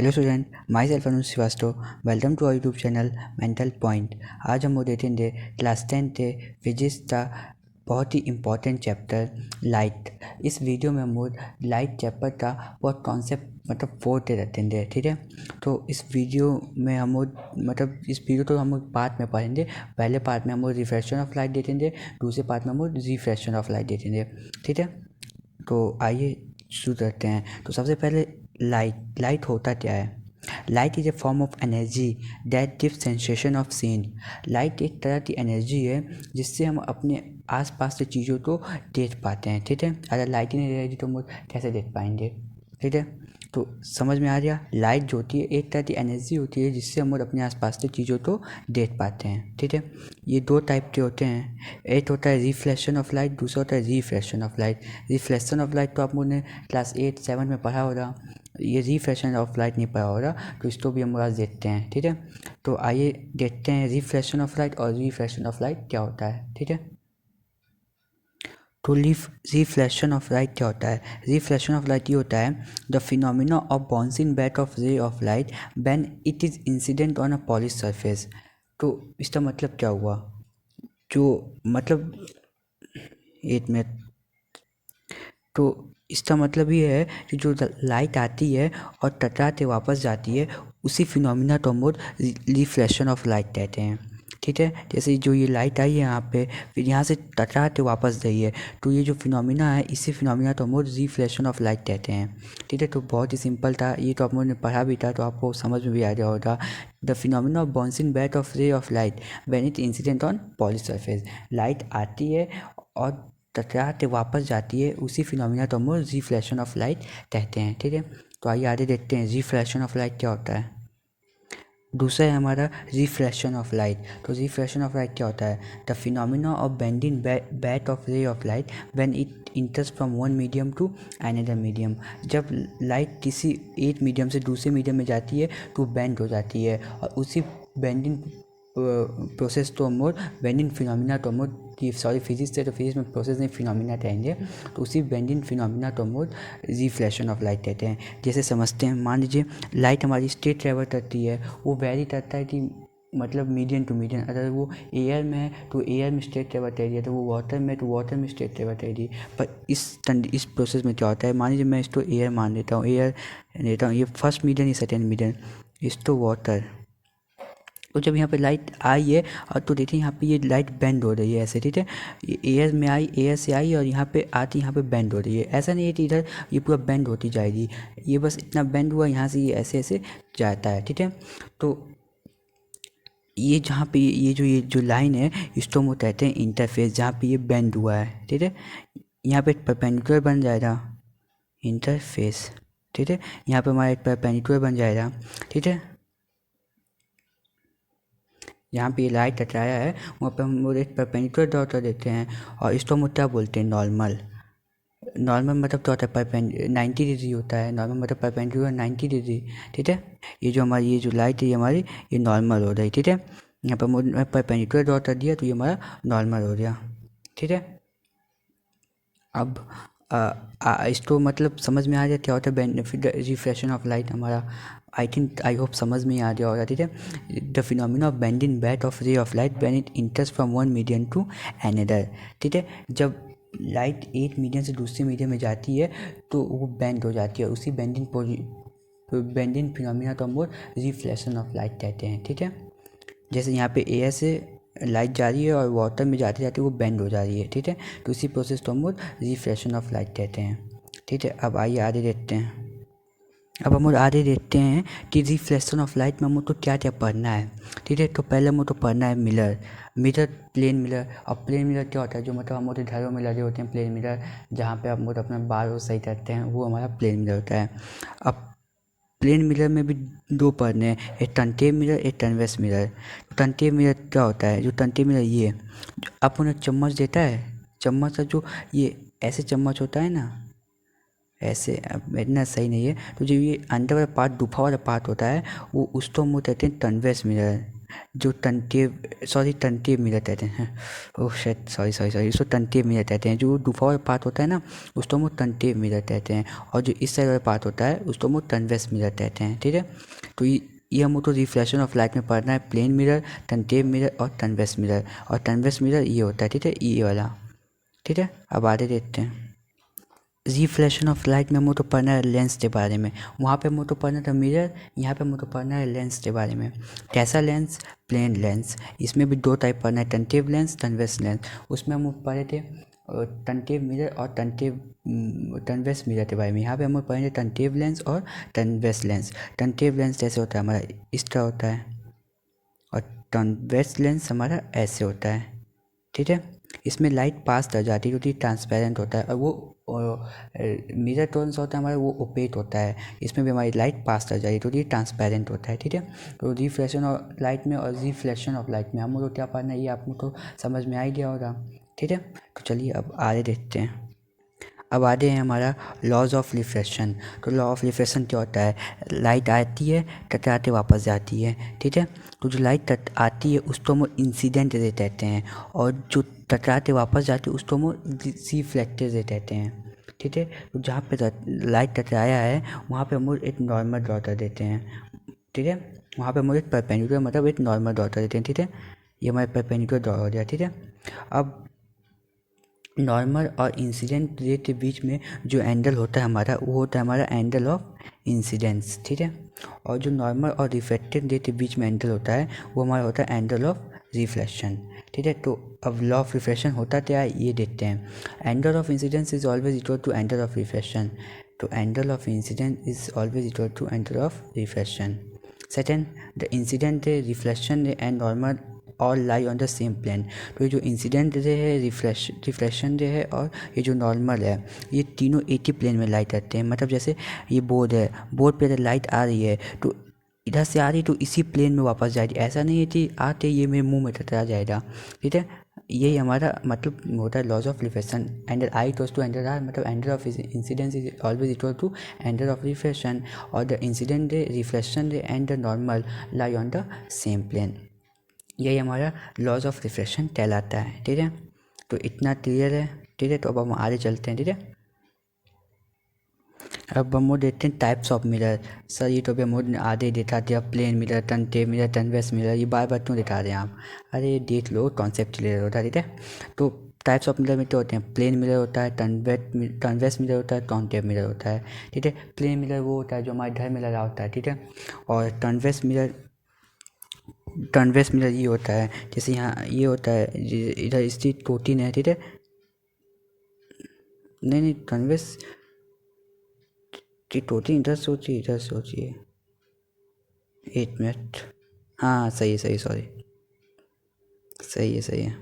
Hello student, my self Anuj Srivastava. Welcome to our YouTube channel Mental Point. आज हम देखेंगे class 10 के फिजिक्स का बहुत ही इम्पोर्टेंट चैप्टर लाइट। इस वीडियो में हम लाइट चैप्टर का बहुत कॉन्सेप्ट मतलब 4 के रखेंगे, ठीक है। तो इस वीडियो में हम इस वीडियो तो हम पार्ट में पढ़ेंगे। पहले पार्ट में हम रिफ्रैक्शन ऑफ लाइट देखेंगे, दूसरे पार्ट में हम रिफ्रैक्शन ऑफ लाइट देखेंगे, ठीक है। तो आइए शुरू करते हैं। तो सबसे पहले लाइट होता क्या है। Light is a form of energy that gives sensation of seen. Light एक तरह की एनर्जी है जिससे हम अपने आसपास की चीज़ों को देख पाते हैं, ठीक है। अगर लाइट ही नहीं रहेगी तो हम कैसे देख पाएंगे, ठीक है। तो समझ में आ गया। लाइट जो होती है एक तरह की एनर्जी होती है जिससे हम अपने आसपास की चीज़ों को देख पाते हैं, ठीक है। ये दो टाइप के होते हैं। एक होता है रिफ्लेक्शन ऑफ लाइट, दूसरा होता है refraction of light. Reflection of light तो आप लोगों ने क्लास 8 7 में पढ़ा होगा। ये रिफ्रैक्शन ऑफ लाइट नहीं पढ़ा होगा, तो इसको भी हम आज देखते हैं, ठीक है। तो आइए देखते हैं रिफ्लेक्शन ऑफ लाइट और रिफ्रैक्शन ऑफ लाइट क्या होता है, ठीक है। तो रिफ्लेक्शन ऑफ लाइट क्या होता है। रिफ्लेक्शन ऑफ लाइट ये होता है the phenomena of bouncing back of ray of light when it is incident on a polish surface. तो इसका मतलब क्या हुआ, जो मतलब एक मिनट। तो इसका मतलब ये है कि जो लाइट आती है और टकरा के वापस जाती है उसी फिनोमिना को हम रिफ्लेक्शन ऑफ लाइट कहते हैं, ठीक है। जैसे जो ये लाइट आई है यहाँ पे, फिर यहाँ से टकरा के वापस गई है, तो ये जो फिनोमिना है इसी फिनोमिना को हम रिफ्लेक्शन ऑफ लाइट कहते हैं, ठीक है। तो बहुत ही सिंपल था ये, तो आप लोगों ने पढ़ा भी था तो आपको समझ में भी आ गया होगा। The phenomena of bouncing back of ray of light when it incident on polish surface. Light आती है और टकरा के वापस जाती है, उसी फिनोमिना को हम रिफ्लेक्शन ऑफ लाइट कहते हैं, ठीक है। तो आइए आगे देखते हैं रिफ्लेक्शन ऑफ लाइट क्या होता है। दूसरा है हमारा रिफ्रैक्शन ऑफ लाइट। तो रिफ्रैक्शन ऑफ लाइट क्या होता है। The phenomena of bending back of ray of light when it enters from one medium to another medium. जब लाइट किसी एक मीडियम से दूसरे मीडियम में जाती है तो बेंड हो जाती है, और उसी बेंडिंग प्रोसेस तो हम बेंडिंग फिनोमिना तो हम फिजिक्स से, तो फिजिक्स में प्रोसेस नहीं फिनोमिना कहेंगे, तो उसी बेंडिंग फिनोमिना तो हम रिफ्लेक्शन ऑफ लाइट कहते हैं। जैसे समझते हैं, मान लीजिए लाइट हमारी स्टेट ट्रेवल करती है, वो वेरी करता है कि मतलब मीडियम टू मीडियम। अगर वो एयर में है तो एयर में स्टेट ट्रेवल कर रही है, तो वो वाटर में तो वाटर में स्टेट ट्रेवल कर रही है। पर इस प्रोसेस में क्या होता है, मान लीजिए मैं इसको एयर मान लेता हूँ, एयर लेता हूँ, ये फर्स्ट मीडियम, ये सेकेंड मीडियम, इसको वाटर। तो जब यहाँ पे लाइट आई है और तो देखिए यहाँ पे ये लाइट बेंड हो रही है ऐसे, ठीक है। ये एयर में आई, एयर से आई और यहाँ पे आती, यहाँ पे बेंड हो रही है। ऐसा नहीं है कि इधर ये पूरा बेंड होती जाएगी, ये बस इतना बेंड हुआ, यहाँ से ये ऐसे ऐसे जाता है, ठीक है। तो ये जहाँ पे ये जो लाइन है इसको हम कहते हैं इंटरफेस, जहाँ पे ये बेंड हुआ है, ठीक है। यहाँ पे एक परपेंडिकुलर बन जाएगा इंटरफेस, ठीक है। यहाँ पे हमारा एक परपेंडिकुलर बन जाएगा, ठीक है। जहाँ पे ये लाइट टकराया है वहाँ पे हम लोग एक परपेंडिकुलर ड्रॉ कर देते हैं, और इसको हम क्या बोलते हैं, नॉर्मल। नॉर्मल मतलब क्या होता है, 90 डिग्री होता है। नॉर्मल मतलब परपेंडिकुलर 90 डिग्री, ठीक है। ये जो लाइट है ये हमारी ये नॉर्मल हो रही, ठीक है। यहाँ पर हमने परपेंडिकुलर ड्रॉ कर दिया तो ये हमारा नॉर्मल हो गया, ठीक है। अब इसको मतलब समझ में आ गया क्या होता है बेनिफिट रिफ्लेक्शन ऑफ लाइट हमारा। आई होप समझ में आ गया होगा, ठीक है। The phenomena of bending back of ray of light when it enters from one medium to another, ठीक है। जब लाइट एक मीडियम से दूसरे मीडियम में जाती है तो वो बेंड हो जाती है, उसी बेंडिंग फिनोमिना को हम रिफ्लेक्शन ऑफ लाइट कहते हैं, ठीक है। जैसे यहाँ पे एयर से लाइट जा रही है और वाटर में जाते जाते वो बेंड हो जा रही है, ठीक है। तो इसी प्रोसेस को हम रिफ्लेक्शन ऑफ लाइट कहते हैं, ठीक है। अब आइए आगे देखते हैं। अब हम आगे देखते हैं कि रिफ्लेक्शन ऑफ लाइट में हमको क्या क्या पढ़ना है, ठीक है। तो पहले हमको पढ़ना है मिरर, प्लेन मिरर। और प्लेन मिरर क्या होता है, जो मतलब हमारे घरों में लगे होते हैं प्लेन मिरर, जहाँ पे हम अपने बाल सही करते हैं, वो हमारा प्लेन मिरर होता है। अब प्लेन मिरर में भी दो पढ़ने हैं, एक कॉन्केव मिरर, एक कन्वेक्स मिरर। कॉन्केव मिरर क्या होता है, जो कॉन्केव मिरर ये आप उन्हें चम्मच देता है, चम्मच का जो ये ऐसे चम्मच होता है ना, ऐसे अब इतना सही नहीं है, तो जो ये अंदर वाला पार्ट, गुफा वाला पार्ट होता है, वो उसको हम कहते हैं कन्वेक्स मिरर। जो टनटेव मिरर कहते हैं। ओह शिट, सॉरी, इसको टनटेव मिरर कहते हैं। जो गुफा वाला पार्ट होता है ना, उसको हम टनटेव मिरर कहते हैं, और जो इस साइड वाला पार्ट होता है उसको हम कन्वेक्स मिरर कहते हैं। ठीक है, तो ये हम तो रिफ्लेक्शन ऑफ लाइट में पढ़ना है, प्लेन मिरर, कनकेव मिरर और कन्वेक्स मिरर। और कन्वेक्स मिरर ये होता है, ठीक है, ये वाला। ठीक है, अब आगे देखते हैं। रिफ्लेक्शन ऑफ लाइट में हमको तो पढ़ना है लेंस के बारे में, वहाँ पे हमको तो पढ़ना था मिरर, यहाँ पे हमको तो पढ़ना है लेंस के बारे में। कैसा लेंस? Plane lens. इसमें भी दो टाइप पढ़ना है, कनकेव लेंस, कन्वेक्स लेंस। उसमें हम पढ़े थे कनकेव मिरर और कन्वेक्स मिरर के बारे में। यहाँ पे हम पढ़ेंगे कनकेव लेंस और कन्वेक्स लेंस। कनकेव लेंस जैसे होता है हमारा इस तरह होता है, और कन्वेक्स लेंस हमारा ऐसे होता है। ठीक है, इसमें लाइट पास कर जाती है क्योंकि ट्रांसपेरेंट होता है, और वो मिरर कौन सा होता है हमारा, वो ओपेक होता है। इसमें भी हमारी लाइट पास कर जाती है तो ये ट्रांसपेरेंट होता है। ठीक है, तो रिफ्लेक्शन ऑफ लाइट में और रिफ्लेक्शन ऑफ लाइट में हम लोग क्या पढ़ना है, ये आपको तो समझ में आ ही गया होगा। ठीक है, तो चलिए अब आगे देखते हैं। अब आगे है हमारा लॉज ऑफ रिफ्लेक्शन। तो लॉ ऑफ रिफ्लेक्शन क्या होता है? लाइट आती है, टकराते वापस जाती है। ठीक है, तो जो लाइट आती है उसको हम इंसिडेंट रे कहते हैं, और जो टकराते वापस जाती है उसको हम रिफ्लेक्टेड रे कहते हैं। ठीक है, तो जहाँ पे लाइट टकराया है वहाँ पे हम एक नॉर्मल ड्रॉ कर देते हैं। ठीक है, वहाँ पे हम एक परपेंडिकुलर मतलब एक नॉर्मल ड्रॉ कर देते हैं। ठीक है, ये हमारे परपेंडिकुलर ड्रॉ हो गया। ठीक है, अब नॉर्मल और इंसिडेंट रे के बीच में जो एंगल होता है हमारा, वो होता है हमारा एंगल ऑफ इंसिडेंस। ठीक है, और जो नॉर्मल और रिफ्लेक्टेड रे के बीच में एंगल होता है वो हमारा होता है एंगल ऑफ रिफ्लेक्शन। ठीक है, तो अब लॉ ऑफ रिफ्लेक्शन होता क्या है ये देखते हैं। Angle of incidence is always equal to angle of reflection. तो angle of incidence is always equal to angle of reflection. Second, the incident ray, reflection ray and normal all lie on the same plane. तो ये जो incident ray है, reflection रे है और ये जो नॉर्मल है, ये तीनों एक ही प्लेन में लाइट आते हैं। मतलब जैसे ये बोर्ड है, बोर्ड पे लाइट आ रही है तो इधर से आ रही तो इसी प्लेन में वापस जाएगी। ऐसा नहीं है कि आते ये मेरे मुंह में टकरा जाएगा। ठीक है, यही हमारा मतलब होता है laws of reflection. Angle I equals to angle R, मतलब angle of incidence is always equal to angle of reflection, और the incident ray, reflection ray and the normal lie on the same plane. यही हमारा laws of reflection कहलाता है। ठीक है, तो इतना क्लियर है। ठीक है, तो अब हम आगे चलते हैं। ठीक है, अब हम वो देखते हैं टाइप्स ऑफ मिरर। सर ये तो अभी हम आधे दिखा दिया, plane mirror, concave mirror, convex mirror, ये बार बार क्यों दिखा रहे हैं आप? अरे देख लो, कॉन्सेप्ट क्लियर होता है। ठीक है, तो टाइप्स ऑफ मिरर में क्या होते हैं? प्लेन मिरर होता है, कन्वेक्स मिरर होता है, कॉन्केव मिरर होता है। ठीक है, प्लेन मिरर वो होता है जो हमारे घर में लगा होता है। ठीक है, और कन्वेक्स मिरर ये होता है जैसे यहाँ ये होता है, इधर स्थित प्रोटीन है। ठीक है, नहीं कन्वेक्स प्रोटीन इधर सोचिए, एक मिनट। हाँ सही है, सॉरी, सही है।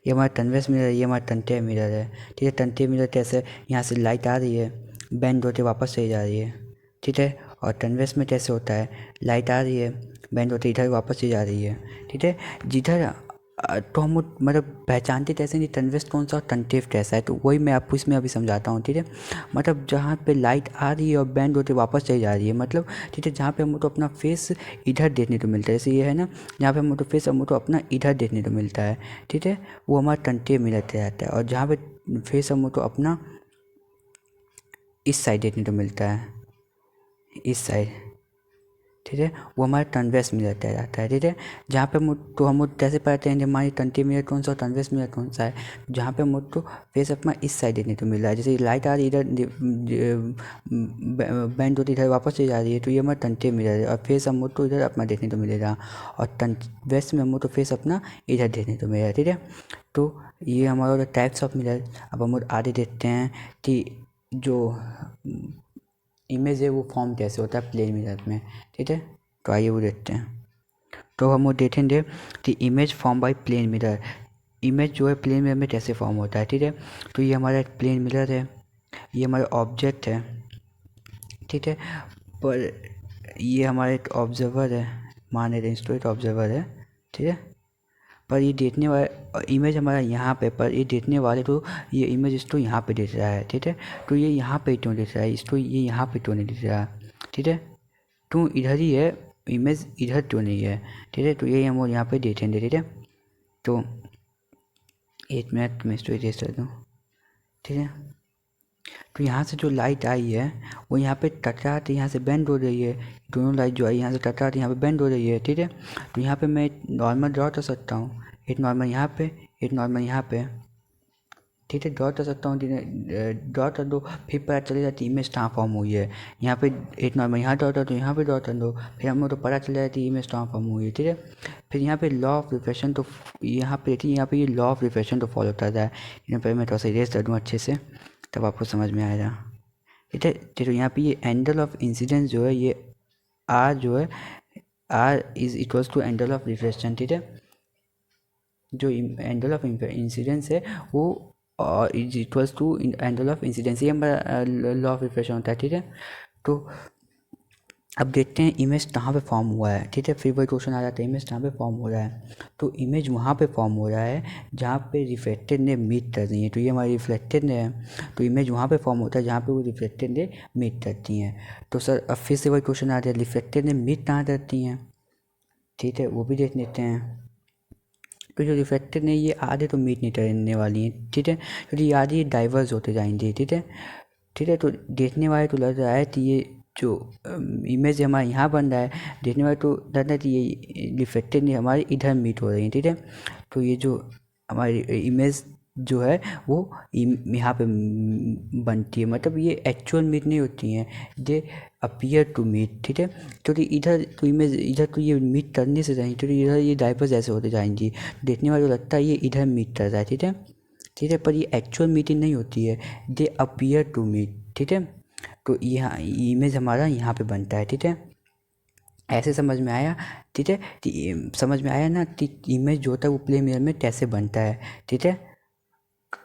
ये हमारा कन्वेक्स मिरर है, ये हमारा कनकेव मिरर है। ठीक है, कनकेव मिरर कैसे? यहाँ से लाइट आ रही है, बेंड होते वापस चली जा रही है। ठीक है, और कन्वेक्स में कैसे होता है? लाइट आ रही है, बेंड होते इधर वापस चली जा रही है। ठीक है, जिधर तो हम मतलब पहचानते कैसे नहीं कन्वेक्स कौन सा और कनकेव कैसा है, तो वही मैं आपको इसमें अभी समझाता हूँ। ठीक है, मतलब जहाँ पे लाइट आ रही है और बेंड होते वापस चली जा रही है, मतलब ठीक है, जहाँ पे हमको तो अपना फेस इधर देखने को मिलता है, जैसे ये है ना, जहाँ पे हमको तो फेस हमको तो अपना इधर देखने को मिलता है। ठीक है, वो हमारा कनकेव मिरर कहलाता है, और जहाँ पे फेस हमको तो अपना इस साइड देखने को मिलता है, इस साइड। ठीक है, वो हमारा कन्वेक्स मिरर कहलाता है। ठीक है, जहाँ पे तो हम कैसे पढ़ते हैं हमारी कनकेव मिरर कौन सा और कन्वेक्स मिरर कौन सा है? जहाँ पे हम तो फेस अपना इस साइड देखने को मिल रहा है, जैसे लाइट आ रही है इधर, बैंड होती इधर वापस से जा रही है, तो ये हमारा कनकेव मिरर है, और फेस हम तो इधर अपना देखने को मिलेगा, और कन्वेक्स में हम तो फेस अपना इधर देखने को मिलेगा। ठीक है, तो ये हमारा टाइप्स ऑफ मिरर। अब हम आगे देखते हैं कि जो इमेज है वो फॉर्म कैसे होता है प्लेन मिरर में। ठीक है, तो आइए वो देखते हैं। तो हम वो देखेंगे कि image form by plane mirror. Image जो है प्लेन मिरर में कैसे फॉर्म होता है। ठीक है, तो ये हमारा एक प्लेन मिरर है, ये हमारा ऑब्जेक्ट है। ठीक है, पर ये हमारा एक ऑब्जर्वर है, मान लेते हैं इसको एक ऑब्जर्वर है। ठीक है, पर ये देखने वाला इमेज हमारा यहाँ पे, पर ये देखने वाले तो ये इमेज इसको यहाँ पे देख रहा है। ठीक है, तो ये यहाँ पे क्यों देख रहा है, इसको ये यहाँ पे क्यों नहीं दिख रहा? ठीक है, क्यों इधर ही है, इमेज इधर क्यों नहीं है, ठीक है। तो यही हम लोग यहाँ पे देखेंगे, ठीक है। तो 1 मिनट में इसको इरेज कर दूँ, ठीक है। तो यहाँ से जो लाइट आई है वो यहाँ पे टकरा के यहाँ से बेंड हो रही है, दोनों लाइट जो आई यहाँ से टकरा के यहाँ पे बेंड हो रही है, ठीक है। तो यहाँ पे मैं नॉर्मल ड्रॉ कर सकता हूँ, एक नॉर्मल यहाँ पे, एक नॉर्मल यहाँ पे, ठीक है। ड्रॉ कर सकता हूँ, ड्रॉ कर दो, फिर पता चलेगा कि इमेज कहाँ फॉर्म हुई है। यहाँ पे एक नॉर्मल यहाँ ड्रॉ कर दो, यहाँ पे ड्रॉ कर दो, फिर हम लोग तो पता चल जाएगा कि इमेज कहाँ फॉर्म हुई है, ठीक है। फिर यहाँ पे लॉ ऑफ रिफ्लेक्शन, तो यहाँ पे देखिए, यहाँ पे ये लॉ ऑफ रिफ्लेक्शन तो फॉलो करता है। यहाँ पे मैं थोड़ा सा इरेज कर दूँ अच्छे से, तब आपको समझ में आएगा, ठीक है। तो यहाँ पे ये एंगल ऑफ इंसिडेंस जो है, ये आर जो है, R is equals to angle of reflection, ठीक है। जो एंगल ऑफ इंसिडेंस है वो is equals to angle of incidence, ये हमारा लॉ ऑफ रिफ्लेक्शन होता है, ठीक है। तो अब देखते हैं इमेज कहाँ पे फॉर्म हुआ है, ठीक है। फिर वही क्वेश्चन आ जाता है, इमेज कहाँ पे फॉर्म हो रहा है। तो इमेज वहाँ पे फॉर्म हो रहा है जहाँ पे रिफ्लेक्टेड ने मीट कर रही है। तो ये हमारी रिफ्लेक्टेड ने है, तो इमेज वहाँ पे फॉर्म होता है जहाँ पे वो रिफ्लेक्टेड ने मीट करती हैं। तो सर अब फिर से वही क्वेश्चन आ जाता है, रिफ्लेक्टेड ने मीट कहाँ करती हैं, ठीक है, वो भी देख लेते हैं। तो जो रिफ्लेक्टेड ने ये आधे तो मीट नहीं करने वाली हैं, ठीक है, क्योंकि ये आधे डाइवर्स होते जाएंगे, ठीक है, ठीक है। तो देखने वाले तो लग रहा है कि ये जो इमेज हमारे यहाँ बन रहा है, देखने वाले तो लग रहा है कि ये रिफ्लेक्टेड नहीं हमारी इधर मीट हो रही है, ठीक है। तो ये जो हमारी इमेज जो है वो यहाँ पे बनती है, मतलब ये एक्चुअल मीट नहीं होती हैं, ये अपीयर टू मीट, ठीक है। क्योंकि इधर तो इमेज इधर तो ये मीट करने से जाएंगी, क्योंकि इधर ये डाइवर्स ऐसे होते जाएंगी, देखने वाले को लगता है ये इधर मीट कर रहा है, ठीक है, ठीक है। पर ये एक्चुअल मीटिंग नहीं होती है, दे अपीयर टू मीट, ठीक है। तो यहाँ इमेज हमारा यहाँ पे बनता है, ठीक है। ऐसे समझ में आया, ठीक है। समझ में आया ना कि इमेज जो होता है वो प्लेन मिरर में कैसे बनता है, ठीक है,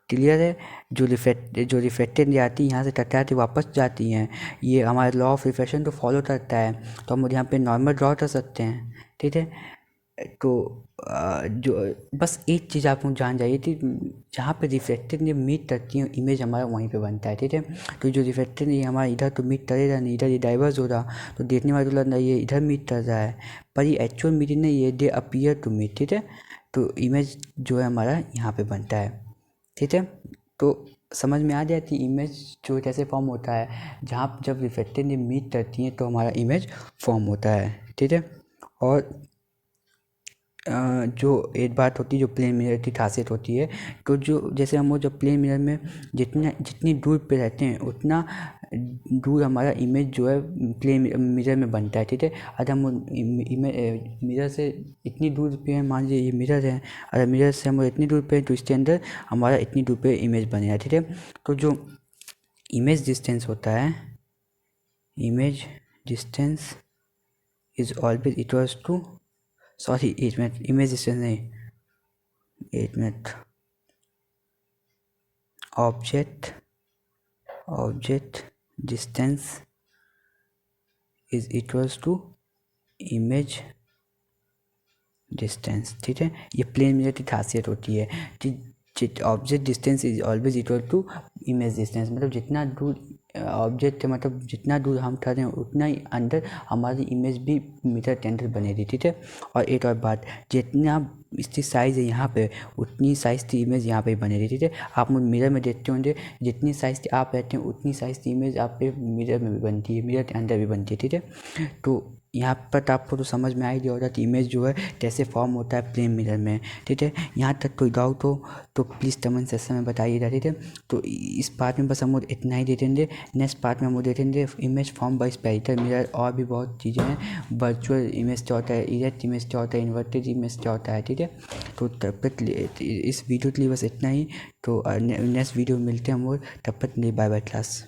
क्लियर है। जो रिफ्लेक्टेड जाती है यहाँ से टकरा के वापस जाती हैं, ये हमारा लॉ ऑफ रिफ्लेक्शन तो फॉलो करता है। तो हम यहाँ पे नॉर्मल ड्रॉ कर सकते हैं, ठीक है। तो जो बस एक चीज़ आप लोग जान जाइए कि जहाँ पे रिफ्लेक्टेड ने मीट करती है इमेज हमारा वहीं पे बनता है, ठीक है। तो जो रिफ्लेक्टेड नहीं हमारा इधर तो मीट करेगा नहीं, इधर ये डाइवर्स हो रहा, तो देखने वाले तो लग रहा है ये इधर मीट कर रहा है, पर ये एक्चुअल मीटिंग नहीं, ये दे अपीयर टू मीट, ठीक है। तो इमेज जो है हमारा यहाँ पे बनता है, ठीक है। तो समझ में आ जाती इमेज जो कैसे फॉर्म होता है, जहाँ जब रिफ्लेक्टेड ने मीट करती हैं तो हमारा इमेज फॉर्म होता है, ठीक है। और जो एक बात होती है जो प्लेन मिरर की खासियत होती है, तो जो जैसे हम वो जब प्लेन मिरर में जितनी दूर पे रहते हैं उतना दूर हमारा इमेज जो है प्लेन मिरर में बनता है, ठीक है। अगर हम मिरर से इतनी दूर पे हैं, मान लीजिए ये मिरर है, अगर मिरर से हम इतनी दूर पे हैं तो इसके अंदर हमारा इतनी दूर पे इमेज बनेगा, ठीक है। तो जो इमेज डिस्टेंस होता है, image distance is always equals to, sorry 1 minute, image distance नहीं, 1 minute, object distance is equals to image distance, ठीक है। ये प्लेन मिरर की खासियत होती है कि object distance is always equal to image distance, मतलब जितना दूर ऑब्जेक्ट है, मतलब जितना दूर हम ठहरे हैं उतना ही अंदर हमारी इमेज भी मिरर के अंदर बनेगी, ठीक है। और एक और बात, जितना इसकी साइज़ है यहाँ पे उतनी साइज़ की इमेज यहाँ पे बनेगी, ठीक है। आप मिरर में देखते होंगे जितनी साइज़ की आप रहते हैं उतनी साइज़ की इमेज आप पे मिरर में भी बनती है, मिरर के अंदर भी बनती है, ठीक है। तो यहाँ पर आपको तो समझ में आ ही गया होगा कि इमेज जो है कैसे फॉर्म होता है प्लेन मिरर में, ठीक है। यहाँ तक कोई डाउट हो तो प्लीज़ कमेंट सेक्शन में बताइएगा, ठीक है। तो इस पार्ट में बस हम लोग इतना ही देखेंगे, नेक्स्ट पार्ट में हम लोग देखेंगे image form bye spherical mirror, और भी बहुत चीज़ें हैं, वर्चुअल इमेज क्या होता है, इरेक्ट इमेज क्या होता है, इन्वर्टेड इमेज क्या होता है, ठीक है। तो तब तक इस वीडियो के लिए बस इतना ही, तो नेक्स्ट वीडियो में मिलते हैं हम लोग, तब तक बाय बाय क्लास।